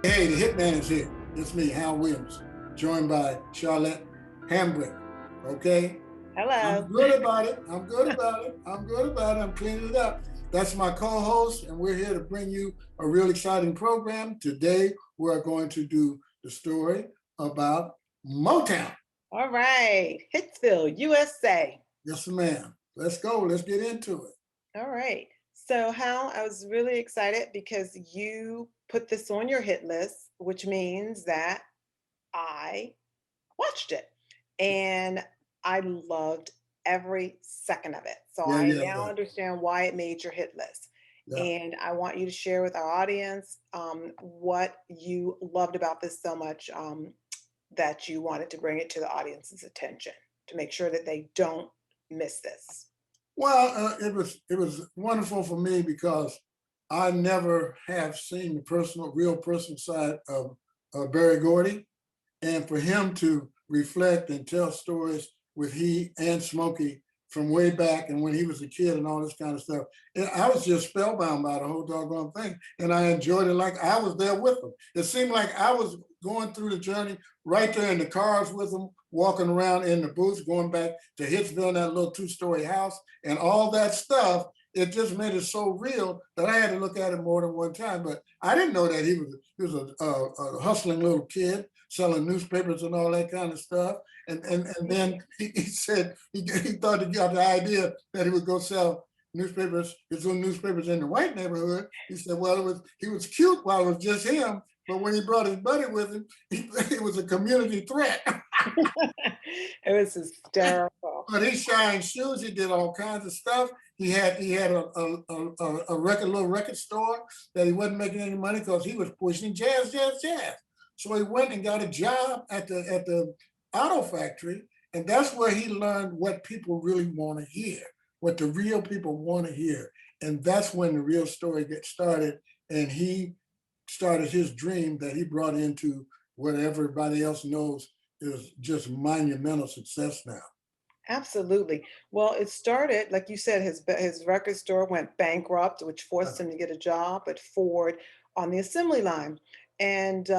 Hey, the Hitman is here. It's me, Hal Williams, joined by Charlotte Hambrick. Okay? I'm Hello. good about it. I'm good about it. I'm good about it. I'm cleaning it up. That's my co host, and we're here to bring you a real exciting program. Today, we're going to do the story about Motown. All right. Hitsville, USA. Yes, ma'am. Let's go. Let's get into it. All right. So, Hal, I was really excited because you put this on your hit list, which means that I watched it and I loved every second of it. So, Yeah, I yeah, now yeah. understand why it made your hit list. Yeah. And I want you to share with our audience what you loved about this so much that you wanted to bring it to the audience's attention to make sure that they don't miss this. Well, it was wonderful for me because I never have seen the real personal side of Barry Gordy, and for him to reflect and tell stories with he and Smokey from way back and when he was a kid and all this kind of stuff. I was just spellbound by the whole doggone thing, and I enjoyed it like I was there with them. It seemed like I was going through the journey right there in the cars with them, walking around in the booths, going back to Hitsville in that little two-story house, and all that stuff. It just made it so real that I had to look at it more than one time. But I didn't know that he was a hustling little kid selling newspapers and all that kind of stuff. And then he said he thought he got the idea that he would go sell newspapers, his own newspapers in the white neighborhood. He said, well, he was cute while it was just him, but when he brought his buddy with him, it was a community threat. It was hysterical. But he shined shoes. He did all kinds of stuff. He had a little record store that he wasn't making any money because he was pushing jazz, jazz, jazz. So he went and got a job at the auto factory, and that's where he learned what people really want to hear, what the real people want to hear, and that's when the real story gets started. And he started his dream that he brought into what everybody else knows is just monumental success now. Absolutely. Well, it started, like you said, his record store went bankrupt, which forced him to get a job at Ford on the assembly line. And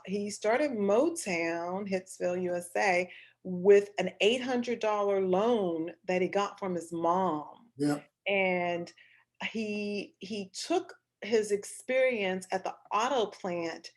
he started Motown, Hitsville, USA, with an $800 loan that he got from his mom. Yeah, And he took his experience at the auto plant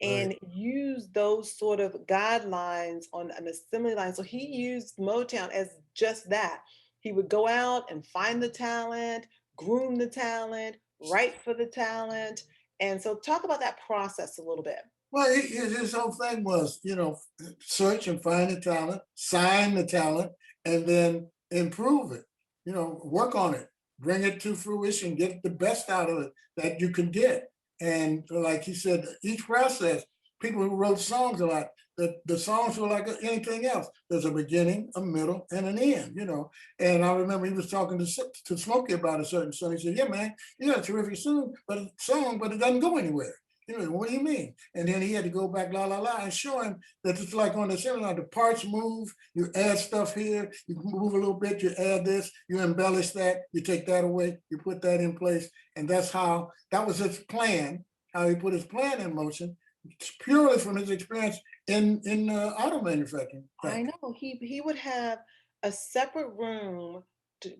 right. and used those sort of guidelines on an assembly line. So he used Motown as just that. He would go out and find the talent, groom the talent, write for the talent. And so talk about that process a little bit. Well, his whole thing was, search and find the talent, sign the talent, and then improve it. Work on it, bring it to fruition, get the best out of it that you can get. And like he said, each process, people who wrote songs a lot, the songs were like anything else. There's a beginning, a middle, and an end. And I remember he was talking to Smokey about a certain song. He said, "Yeah, man, you got a terrific song, but it doesn't go anywhere." What do you mean? And then he had to go back, la la la, and show him that it's like on the cylinder, the parts move, you add stuff here, you move a little bit, you add this, you embellish that, you take that away, you put that in place. And that was his plan, how he put his plan in motion, purely from his experience in auto manufacturing I factory. know he would have a separate room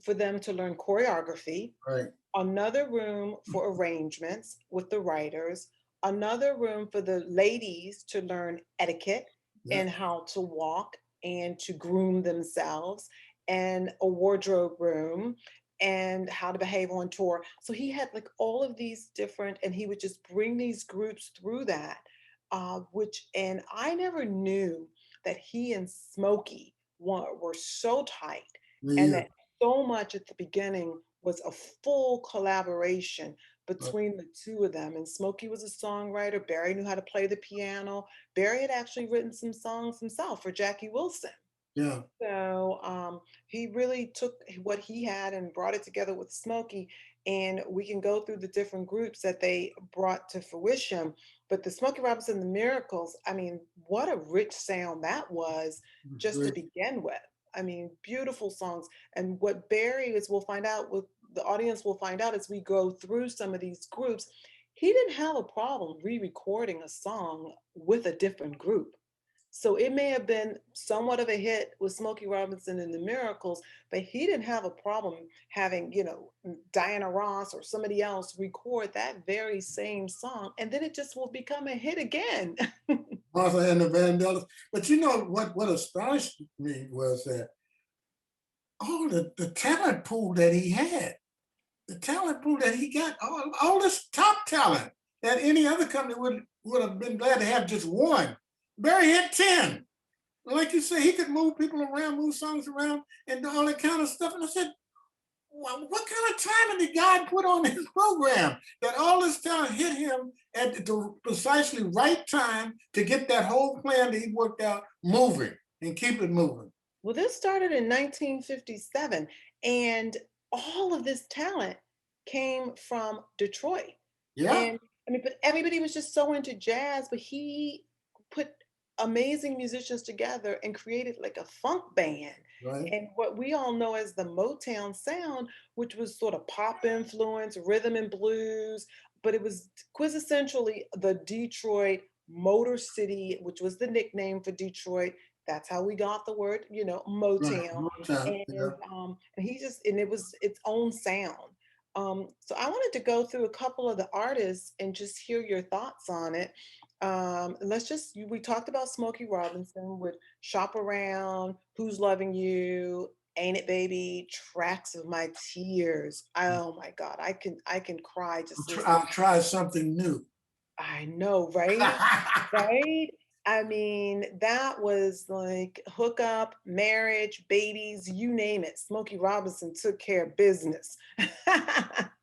for them to learn choreography, Right. another room for arrangements with the writers, another room for the ladies to learn etiquette Yeah. and how to walk and to groom themselves, and a wardrobe room and how to behave on tour. So he had like all of these different, and he would just bring these groups through that, and I never knew that he and Smokey were so tight, and Yeah. that so much at the beginning was a full collaboration Right. between the two of them. And Smokey was a songwriter. Barry knew how to play the piano. Barry had actually written some songs himself for Jackie Wilson. Yeah. So he really took what he had and brought it together with Smokey. And we can go through the different groups that they brought to fruition. But the Smokey Robinson, the Miracles, I mean, what a rich sound that was It was just to great. begin with. I mean, beautiful songs. And what Barry is, we'll find out, what the audience will find out as we go through some of these groups, he didn't have a problem re-recording a song with a different group. So it may have been somewhat of a hit with Smokey Robinson and the Miracles, but he didn't have a problem having, Diana Ross or somebody else record that very same song, and then it just will become a hit again. Martha and the Vandellas. But you know what astonished me was that all the talent pool that he had, the talent pool that he got, all this top talent that any other company would have been glad to have just one. Barry had 10. Like you say, he could move people around, move songs around, and all that kind of stuff. And I said, well, what kind of time did God put on his program that all this talent hit him at the precisely right time to get that whole plan that he worked out moving and keep it moving? Well, this started in 1957, and all of this talent came from Detroit. Yeah, And I mean, but everybody was just so into jazz, but he put amazing musicians together and created like a funk band. right. And what we all know as the Motown sound, which was sort of pop influence, rhythm and blues, but it was quintessentially the Detroit Motor City, which was the nickname for Detroit. That's how we got the word, Right. Motown. Motown. Yeah. And he just, and it was its own sound. So I wanted to go through a couple of the artists and just hear your thoughts on it. We talked about Smokey Robinson with Shop Around, Who's Loving You, Ain't It Baby, Tracks of My Tears. Oh my God, I can cry just listening. I'll try something new. I know, right? Right? I mean, that was like hook up, marriage, babies, you name it. Smokey Robinson took care of business.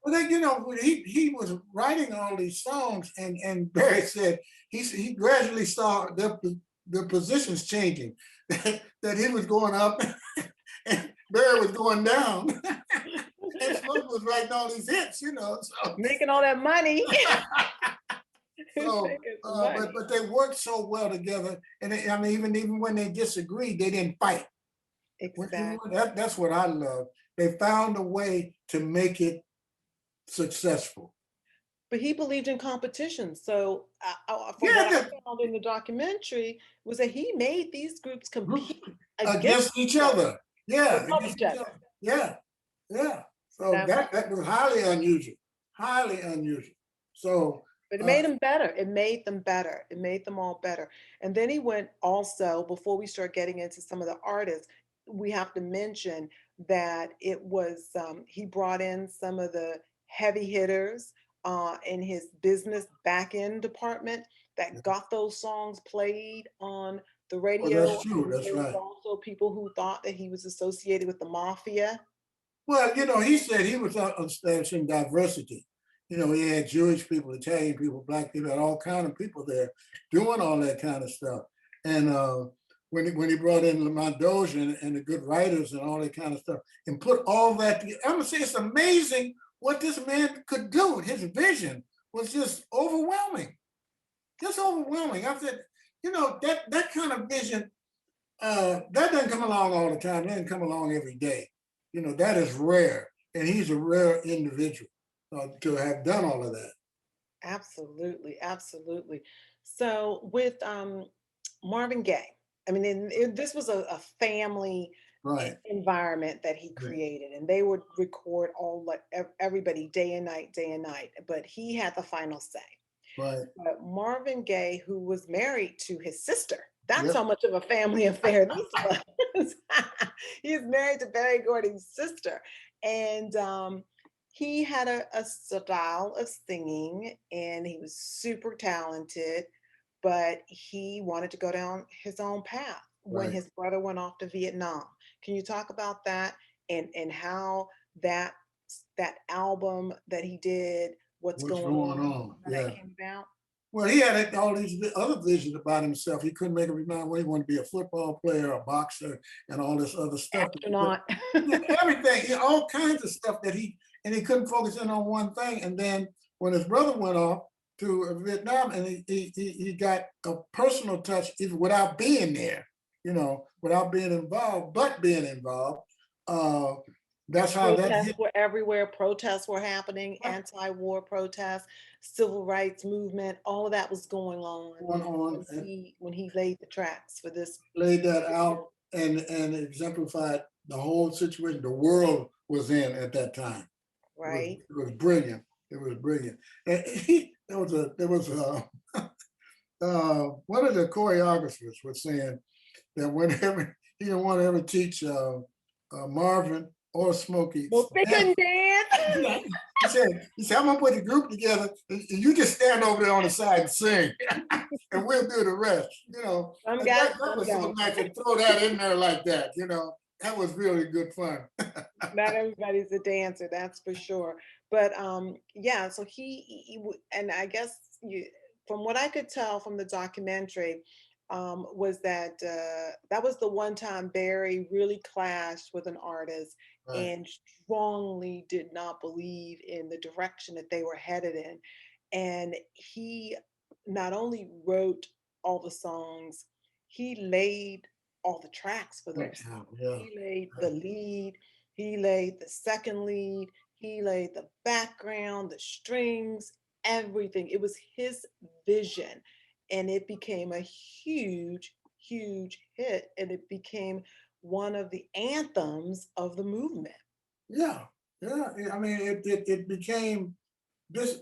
Well, then, he was writing all these songs, and Barry said he gradually saw the positions changing, that he was going up and Barry was going down, and Smoke was writing all these hits. So Making all that money. so, Making some but money. but they worked so well together, and I mean, even when they disagreed, they didn't fight. Exactly. That's what I love. They found a way to make it successful. But he believed in competition. So, from what Yeah, I found in the documentary, was that he made these groups groups compete against against each each other. other. They Yeah, love against each each other. other. Yeah, yeah. So That that was highly unusual, highly unusual. So But it uh, made them better. It made them better. It made them all better. And then he went also, before we start getting into some of the artists, we have to mention that it was, he brought in some of the heavy hitters in his business back end department that got those songs played on the well, that's radio. true. And That's there was right. also people who thought that he was associated with the mafia. Well, he said he was establishing diversity. He had Jewish people, Italian people, black people, had all kind of people there doing all that kind of stuff. And when he brought in Lamont Doge and the good writers and all that kind of stuff, and put all that together, I'm gonna say it's amazing what this man could do. His vision was just overwhelming, just overwhelming. I said, that kind of vision, that doesn't come along all the time. It doesn't come along every day. That is rare, and he's a rare individual to have done all of that. Absolutely, absolutely. So with Marvin Gaye, I mean, this was a family Right, environment that he right, created, and they would record all like everybody day and night, day and night. But he had the final say. right. But Marvin Gaye, who was married to his sister, that's Yep. how much of a family affair this was. He's married to Barry Gordy's sister, and he had a style of singing, and he was super talented, but he wanted to go down his own path when Right. his brother went off to Vietnam. Can you talk about that and how that that album that he did, What's What's Going going On, on? how that Yeah. came about? Well, he had all these other visions about himself. He couldn't make up his mind whether he wanted to be a football player, a boxer, and all this other stuff. Astronaut. Yeah, everything, all kinds of stuff and he couldn't focus in on one thing. And then when his brother went off to Vietnam, and he got a personal touch even without being there, without being involved, but being involved. Uh, That's how that Protests hit were everywhere. Protests were happening, anti-war protests, civil rights movement, all of that was going on going on when and he laid the tracks for this laid that out particular, and exemplified the whole situation the world was in at that time. right? It was brilliant. It was brilliant. And there was a one of the choreographers was saying that whenever he didn't want to ever teach Marvin or Smokey Well, they dance. couldn't dance. He said, I'm gonna put the group together and you just stand over there on the side and sing and we'll do the rest, you know. Some And got it, that some was so don't. nice to throw that in there like that, you know. That was really good fun. Not everybody's a dancer, that's for sure. But yeah, so and I guess from what I could tell from the documentary, was that that was the one time Barry really clashed with an artist Right, and strongly did not believe in the direction that they were headed in. And he not only wrote all the songs, he laid all the tracks for right, those yeah, songs. yeah, He laid the right. lead, he laid the second lead, he laid the background, the strings, everything. It was his vision. And it became a huge, huge hit. And it became one of the anthems of the movement. Yeah, yeah. I mean, it became this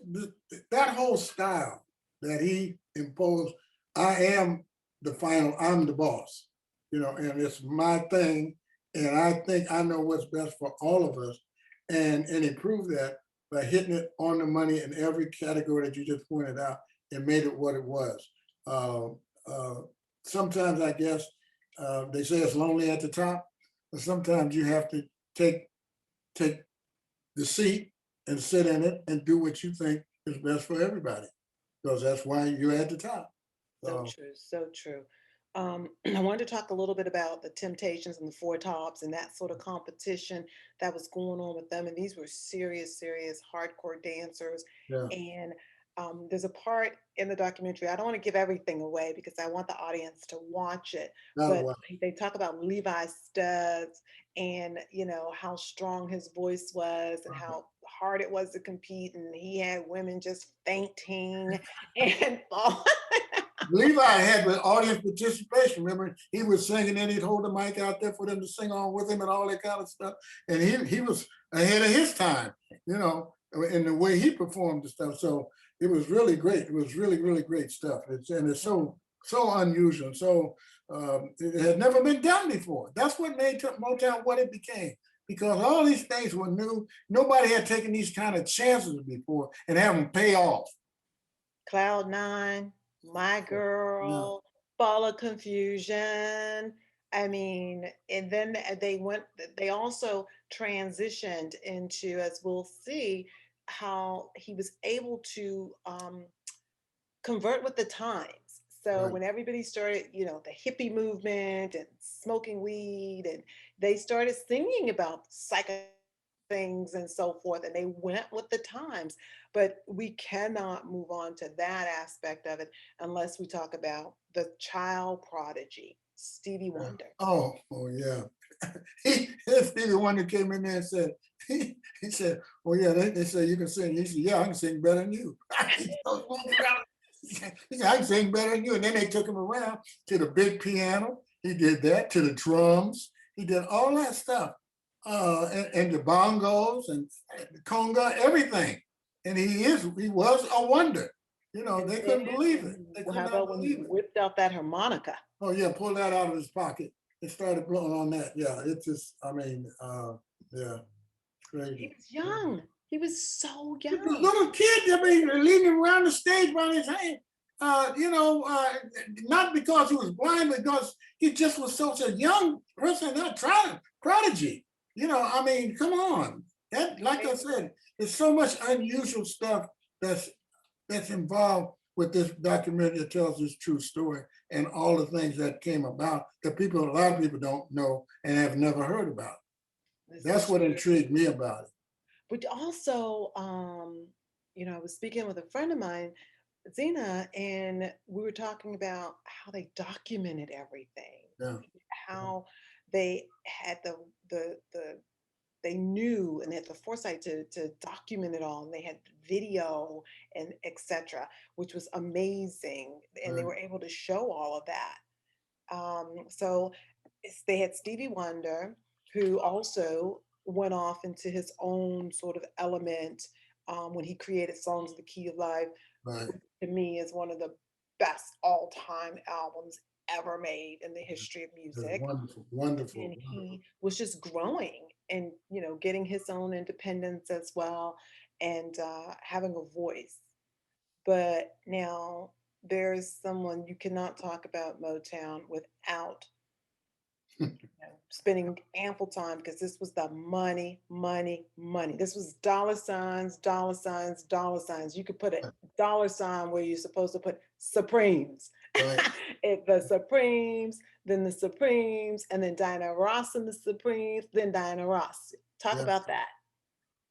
that whole style that he imposed. I am the final. I'm the boss, you know, and it's my thing, and I think I know what's best for all of us, and he proved that by hitting it on the money in every category that you just pointed out, and made it what it was. Uh, uh, Sometimes I guess they say it's lonely at the top, but sometimes you have to take take the seat and sit in it and do what you think is best for everybody, because that's why you're at the top. So So true, so true. I wanted to talk a little bit about the Temptations and the Four Tops and that sort of competition that was going on with them. And these were serious, serious, hardcore dancers. yeah, And there's a part in the documentary, I don't want to give everything away because I want the audience to watch it, not a but while. they talk about Levi Stubbs and, you know, how strong his voice was and how hard it was to compete. And he had women just fainting and all. Levi had the audience participation. Remember, he was singing and he'd hold the mic out there for them to sing on with him and all that kind of stuff. And he was ahead of his time, you know, in the way he performed the stuff. So it was really great. It was really, really great stuff. And it's so unusual. So it had never been done before. That's what made Motown what it became. Because all these things were new. Nobody had taken these kind of chances before and have them pay off. Cloud Nine, My Yeah, Girl, Ball of Confusion. I mean, and then they also transitioned into, as we'll see, how he was able to convert with the times. So right. when everybody started, you know, the hippie movement and smoking weed, and they started singing about psycho things and so forth, and they went with the times. But we cannot move on to that aspect of it unless we talk about the child prodigy, Stevie Yeah. Wonder. Oh yeah. Stevie Wonder came in there and said, he said, "Oh yeah, they say you can sing." He said, "Yeah, I can sing better than you." He was walking around. He said, "I can sing better than you." And then they took him around to the big piano. He did that to the drums. He did all that stuff, and the bongos and the conga, everything. And he was a wonder. You know, And they then couldn't believe it. They when, could how not about when he believe it. whipped out that harmonica? Oh yeah, pull that out of his pocket and started blowing on that. Yeah, it just, yeah, He crazy. was young. He was so The young. little kid, I mean, leading him around the stage by his hand. Not because he was blind, but because he just was such a young person, not trying prodigy. You know, I mean, come on. That, like I said, there's so much unusual stuff that's that's involved with this documentary that tells this true story and all the things that came about that a lot of people don't know and have never heard about. This That's is what true. intrigued me about it. But also, you know, I was speaking with a friend of mine, Zena, and we were talking about how they documented everything, Yeah, how they had the they knew and they had the foresight to document it all, and they had video and etc., which was amazing, and they Right, were able to show all of that. So they had Stevie Wonder, who also went off into his own sort of element when he created songs, "The Key of Life," right. to me is one of the best all-time albums ever made in the history of That's music. wonderful, wonderful, And wonderful. he was just growing and, getting his own independence as well, and having a voice. But now there's someone you cannot talk about Motown without spending ample time, because this was the money, money, money. This was dollar signs, dollar signs, dollar signs. You could put a dollar sign where you're supposed to put Supremes. Right. The Supremes, then the Supremes, and then Diana Ross and the Supremes, then Diana Ross. Talk Yeah. about that.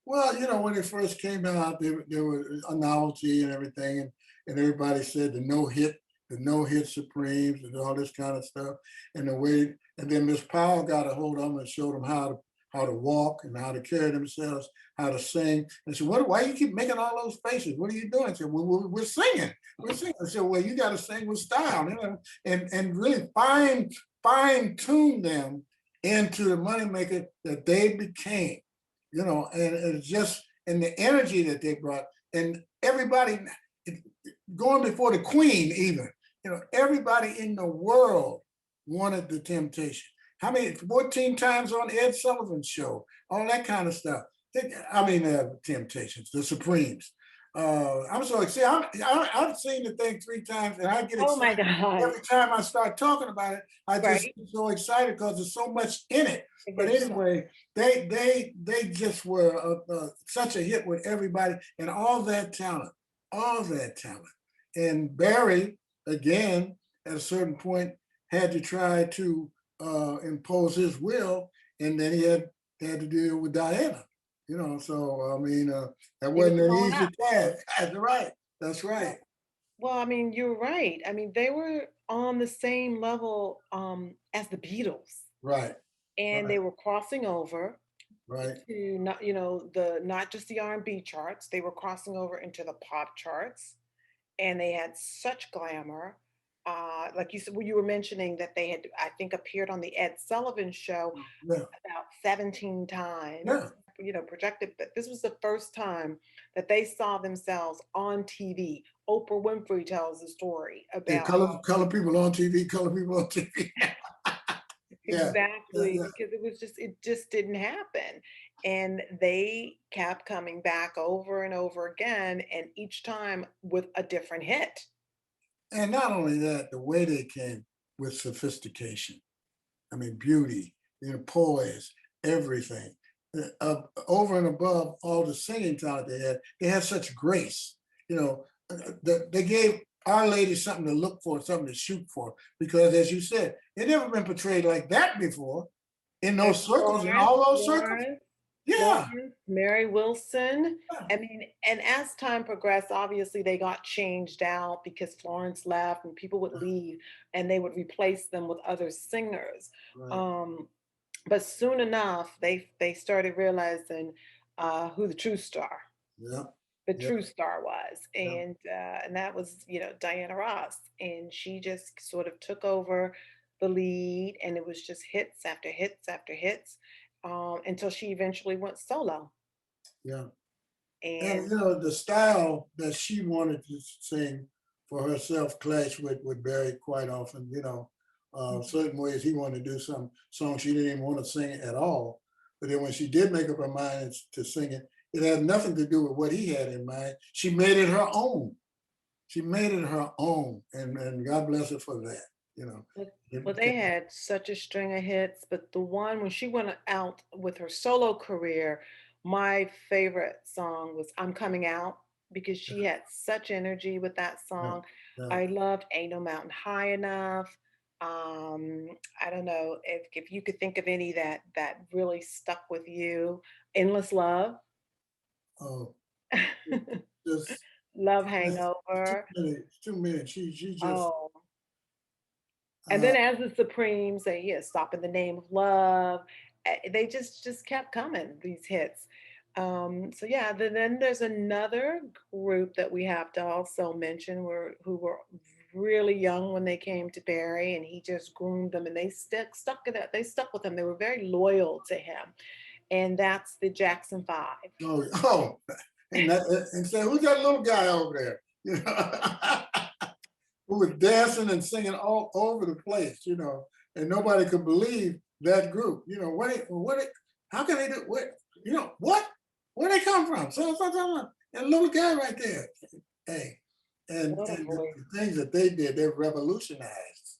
Well, when it first came out, there was a novelty and everything, and everybody said the no hit Supremes and all this kind of stuff, and the way, and then Miss Powell got a hold of them and showed them how to walk and how to carry themselves, how to sing. And said, "What? Why you keep making all those faces? What are you doing?" I said, "Well, we're singing. We're singing." I said, "Well, you got to sing with style, and really fine tune them into the moneymaker that they became." And it's just, and the energy that they brought, and everybody going before the queen, even, everybody in the world wanted the Temptation. How many, 14 times on Ed Sullivan's show, all that kind of stuff. Temptations, the Supremes. I'm so excited. I've seen the thing 3 times, and I get Oh my excited God. every time I start talking about it. I just Right? get so excited because there's so much in it. But There's so anyway, they just were such a hit with everybody, and all that talent. And Barry, again, at a certain point, had to try to impose his will, and then he had to deal with Diana. So that he was wasn't an thrown easy up. task. That's right. That's right. Well, I mean, you're right. I mean, they were on the same level as the Beatles, Right. and Right. they were crossing over Right. to not just the R&B charts. They were crossing over into the pop charts, and they had such glamour. Like you said, well, you were mentioning that they had, I think, appeared on the Ed Sullivan Show Yeah. about 17 times, Yeah. projected, but this was the first time that they saw themselves on TV. Oprah Winfrey tells a story Yeah. about Color people on TV. Color people on TV. Yeah. Yeah. exactly, Yeah. because it just didn't happen. And they kept coming back over and over again, and each time with a different hit. And not only that, the way they came with sophistication. I mean, beauty, poise, everything. Over and above all the singing talent they had such grace. They gave Our Lady something to look for, something to shoot for, because as you said, it never been portrayed like that before in There's those circles, in Florence, all those circles. Florence, Yeah. Florence, Mary Wilson. Yeah. I mean, and as time progressed, obviously they got changed out because Florence left and people would leave and they would replace them with other singers. Right. Um, but soon enough, they started realizing who Yeah. the Yeah. true star was, Yeah. and that was Diana Ross, and she just sort of took over the lead, and it was just hits after hits after hits, until she eventually went solo. Yeah. And And the style that she wanted to sing for herself clashed with Barry quite often. Certain ways he wanted to do some songs she didn't even want to sing at all. But then when she did make up her mind to sing it, it had nothing to do with what he had in mind. She made it her own. She made it her own, and God bless her for that. You know, But it well, they had such a string of hits, but the one when she went out with her solo career, my favorite song was "I'm Coming Out" because she had such energy with that yeah, song. yeah. I loved "Ain't No Mountain High Enough." Um, I don't know if you could think of any that really stuck with you. "Endless Love," Oh, just "Love it's too Hangover." many, too many. She just Oh, and uh, then as the Supremes, they, yeah, "Stop in the Name of Love." they just kept coming, these hits. So yeah, then there's another group that we have to also mention who were really young when they came to Barry, and he just groomed them, and they stuck with it. They stuck with him. They were very loyal to him, and that's the Jackson Five. Oh, oh, and say, who's that little guy over there? You know, who was dancing and singing all over the place, you know, and nobody could believe that group. You know, how can they do what? You know, what? Where they come from? So, that little guy right there. Hey, What a and voice! the things that they did, they revolutionized.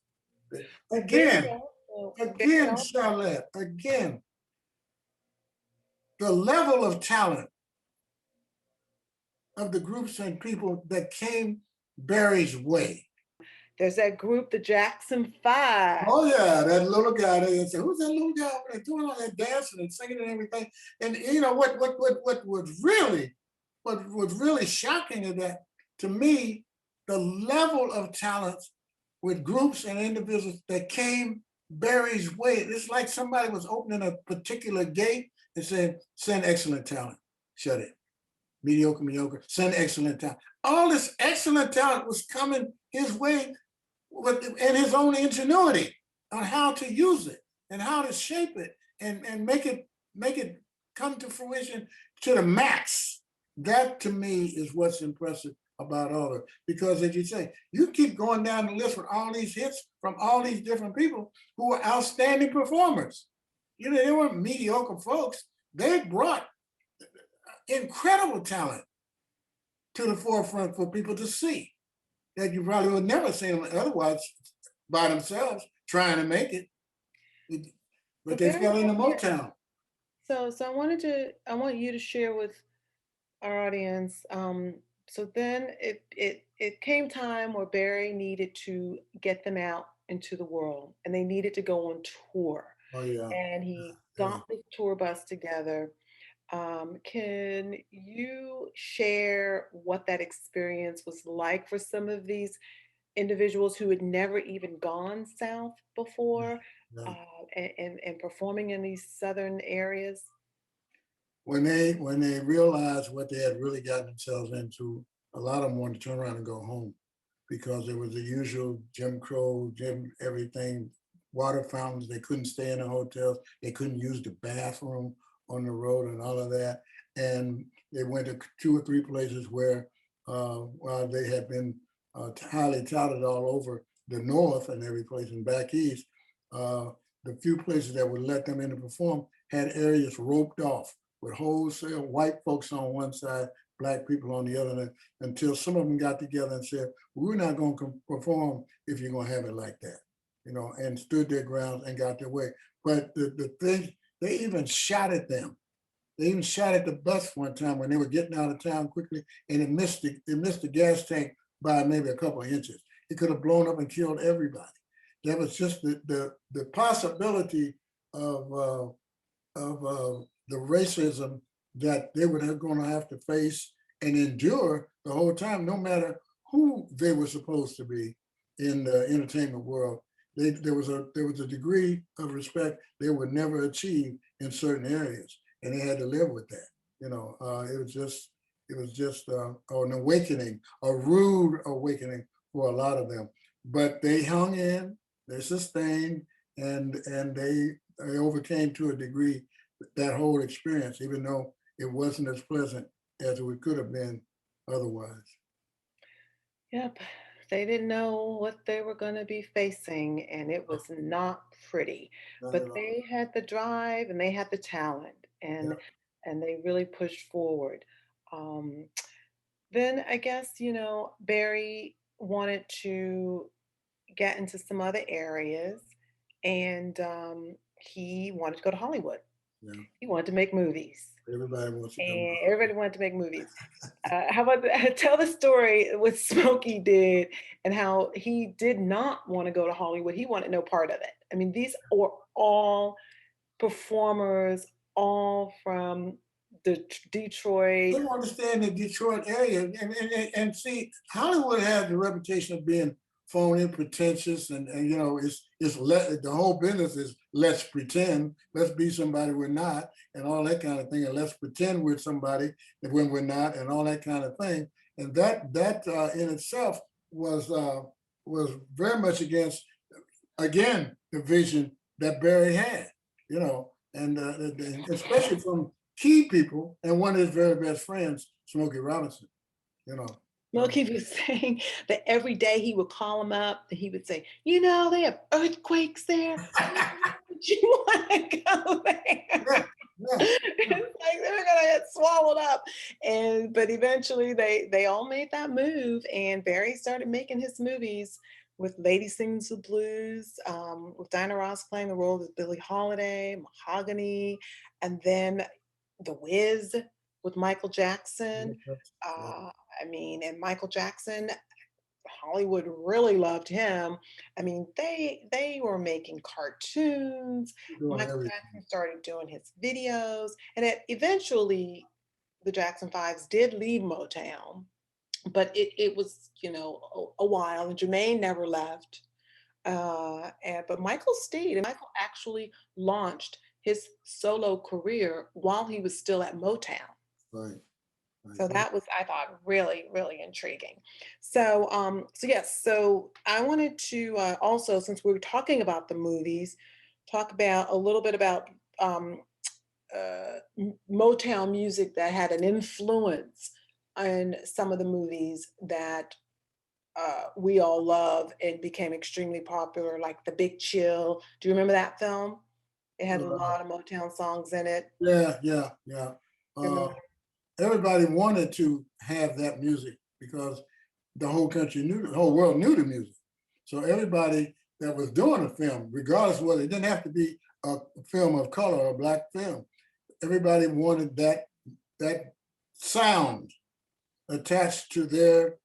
But Barry Again, also, Barry again, also, Charlotte, again, the level of talent of the groups and people that came Barry's way. there's that group, the Jackson Five. Oh yeah, that little guy there and say, who's that little guy over there doing all that dancing and singing and everything? And you know what was really shocking is that to me, the level of talent with groups and individuals that came Barry's way. It's like somebody was opening a particular gate and saying, send excellent talent, shut it. Mediocre, send excellent talent. All this excellent talent was coming his way and his own ingenuity on how to use it and how to shape it and make it come to fruition to the max. That to me is what's impressive about all of it. Because as you say, you keep going down the list with all these hits from all these different people who were outstanding performers. You know, they weren't mediocre folks. They brought incredible talent to the forefront for people to see that you probably would never see them otherwise by themselves trying to make it. But But they Barry fell into also, Motown. so I want you to share with our audience. So then it came time where Barry needed to get them out into the world, and they needed to go on tour. Oh yeah. And he Yeah. got the tour bus together. Can you share what that experience was like for some of these individuals who had never even gone south before, Yeah. and performing in these southern areas? When they realized what they had really gotten themselves into, a lot of them wanted to turn around and go home because there was the usual Jim Crow, Jim everything, water fountains. They couldn't stay in the hotels. They couldn't use the bathroom on the road and all of that. And they went to two or three places where while they had been highly touted all over the north and every place and back east, uh, the few places that would let them in to perform had areas roped off with wholesale white folks on one side, black people on the other, until some of them got together and said, we're not going to perform if you're going to have it like that, you know, and stood their ground and got their way. But the thing, they even shot at them. They even shot at the bus one time when they were getting out of town quickly, and it missed the gas tank by maybe a couple of inches. It could have blown up and killed everybody. That was just the possibility of the racism that they were going to have to face and endure the whole time, no matter who they were supposed to be in the entertainment world. There was a degree of respect they would never achieve in certain areas, and they had to live with that. You know, it was just an awakening, a rude awakening for a lot of them. But they hung in, they sustained, and they overcame to a degree that whole experience, even though it wasn't as pleasant as it could have been otherwise. Yep. They didn't know what they were going to be facing, and it was not pretty. Not But at all. they had the drive and they had the talent, Yeah. and they really pushed forward. Um, then I guess, Barry wanted to get into some other areas, and he wanted to go to Hollywood. Yeah. He wanted to make movies, Everybody wants to come and out. everybody wanted to make movies. How about tell the story what Smokey did and how he did not want to go to Hollywood. He wanted no part of it. I mean, these are all performers, all from the They Detroit. don't understand the Detroit area, and see, Hollywood has the reputation of being phony, pretentious, and you know, the whole business is let's pretend, let's be somebody we're not, and all that kind of thing, and let's pretend we're somebody when we're not, and all that kind of thing. And that in itself was very much against, again, the vision that Barry had, you know, and especially from key people and one of his very best friends, Smokey Robinson, you know. Smokey was saying that every day he would call him up and he would say, you know, they have earthquakes there. Would you want to go there? Yeah, yeah, It's like they were gonna get swallowed up. And but eventually they all made that move, and Barry started making his movies with Lady Sings the Blues, with Diana Ross playing the role of Billie Holiday, Mahogany, and then The Wiz with Michael yeah, Jackson. yeah, I mean, and Michael Jackson, Hollywood really loved him. I mean, they were making cartoons. doing Michael everything. Jackson started doing his videos, and eventually the Jackson Fives did leave Motown, but it was, you know, a while, and Jermaine never left. But Michael stayed, and Michael actually launched his solo career while he was still at Motown. Right, right. So that was, I thought, really, really intriguing. So, so yes, so I wanted to also, since we were talking about the movies, talk about a little bit about Motown music that had an influence on some of the movies that we all love and became extremely popular, like The Big Chill. Do you remember that film? It had a Uh, lot of Motown songs in it. yeah, yeah, yeah. You Uh, remember? everybody wanted to have that music because the whole country knew, the whole world knew the music. So everybody that was doing a film, regardless of whether it didn't have to be a film of color or a black film, everybody wanted that sound attached to their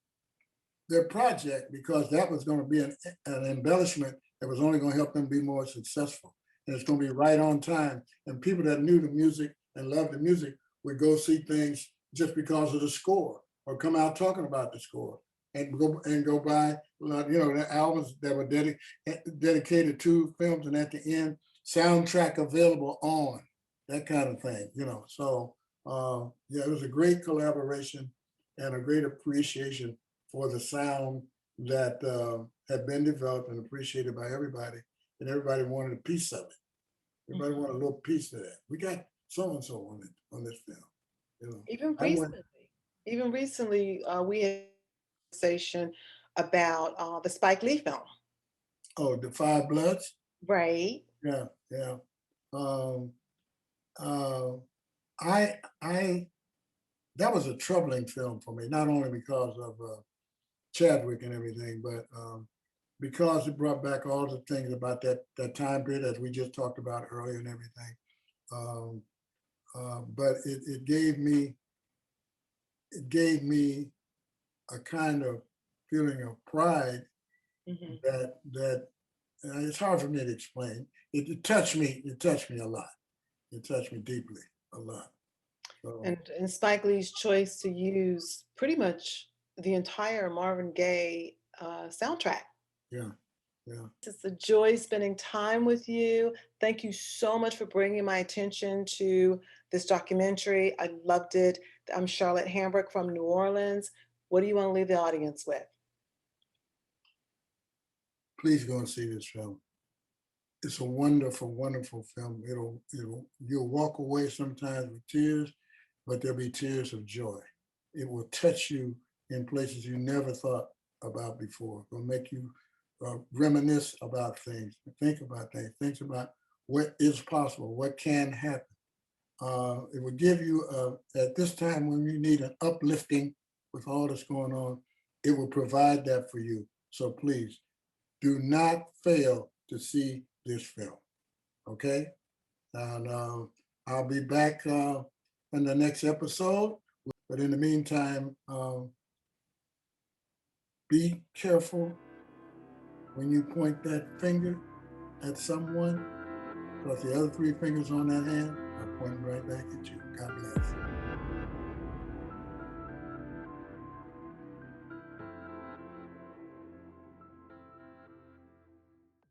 project because that was going to be an embellishment that was only going to help them be more successful. And it's going to be right on time. And people that knew the music and loved the music would go see things just because of the score or come out talking about the score and go buy, you know, the albums that were dedicated to films, and at the end, soundtrack available on, that kind of thing, you know. So yeah, it was a great collaboration and a great appreciation for the sound that had been developed and appreciated by everybody, and everybody wanted a piece of it. Everybody wanted a little piece of that. We got so and so on it on this film. You know, Even I went. recently, even recently, we had a conversation about the Spike Lee film, Oh, the Five Bloods. right? Yeah, yeah. Um, uh, I that was a troubling film for me, not only because of Chadwick and everything, but because it brought back all the things about that time period as we just talked about earlier and everything. Um, but it gave me a kind of feeling of pride Hmm. that it's hard for me to explain. It touched me. It touched me a lot. It touched me deeply a lot. So And Spike Lee's choice to use pretty much the entire Marvin Gaye soundtrack. yeah, yeah. It's a joy spending time with you. Thank you so much for bringing my attention to this documentary. I loved it. I'm Charlotte Hambrick from New Orleans. What do you want to leave the audience with? Please go and see this film. It's a wonderful, wonderful film. You'll walk away sometimes with tears, but there'll be tears of joy. It will touch you in places you never thought about before. It'll make you reminisce about things, think about things, think about what is possible, what can happen. It will give you, at this time when you need an uplifting with all that's going on, it will provide that for you. So please do not fail to see this film. Okay? And I'll be back in the next episode. But in the meantime, be careful when you point that finger at someone, because the other three fingers on that hand are pointing right back at you. God bless.